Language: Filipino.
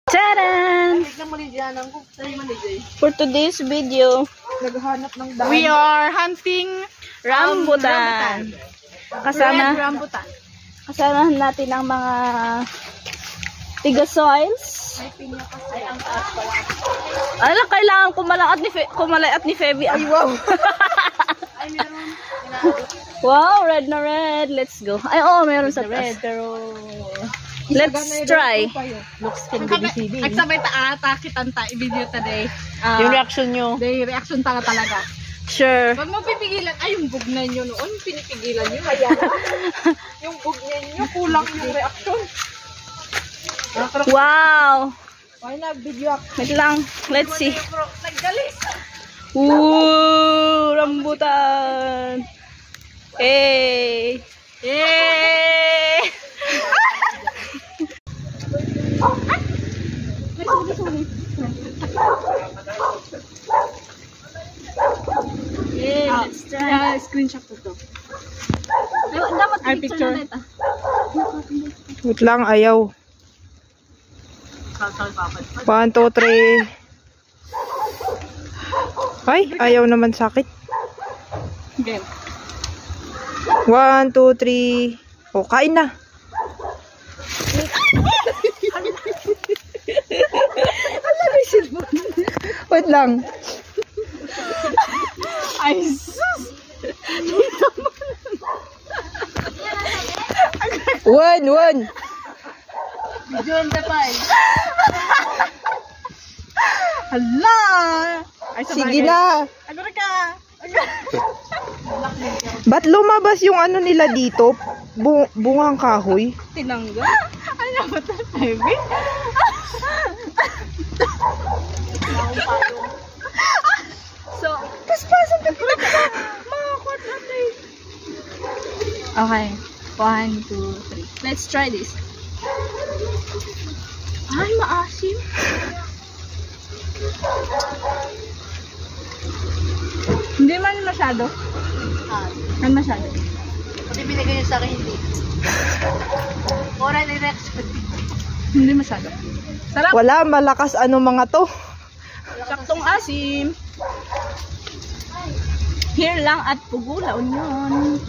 Charan! For today's video, we are hunting rambutan. Kasama natin ang mga tiga-soils. Ano, kailangan kumalayat ni Feby. Ay, wow! Wow, red na red. Let's go. Ay, oh, meron sa red, pero let's try. Looks can be deceiving. Nagsabay ta kitanta i-video today. Yung reaction nyo. The reaction talaga. Sure. Pag mapipigilan, ay yung bugnan nyo noon, pinipigilan nyo. Kaya yung bugnan nyo, kulang yung reaction. Wow! Why na video ako? Wait lang, let's see. Ooh, rambutan! Hey! Hey! Yeah, let's try. Screenshot ko to. Dapat picture na ito. Wait lang, ayaw. 1, 2, 3. Ay, ayaw naman sakit. Game. 1, 2, 3. O, kain na. Wait lang. Ay, sus! One. John Dapay. Hala! Ay, Sige na. Agora ka. Ba't lumabas yung ano nila dito? Bungang kahoy? Tinanggal. Ano ba ito, Baby? So, paspasan ka pala. Makakot natin. Okay. 1, 2, 3. Let's try this. Ay, maasim. Hindi man masyado. Man masyado. Pati binigay niyo sa akin, hindi. Oral erection. Hindi masyado. Sarap. Wala, malakas ano mga to. Saktong asim. Here lang at Pugula, Union.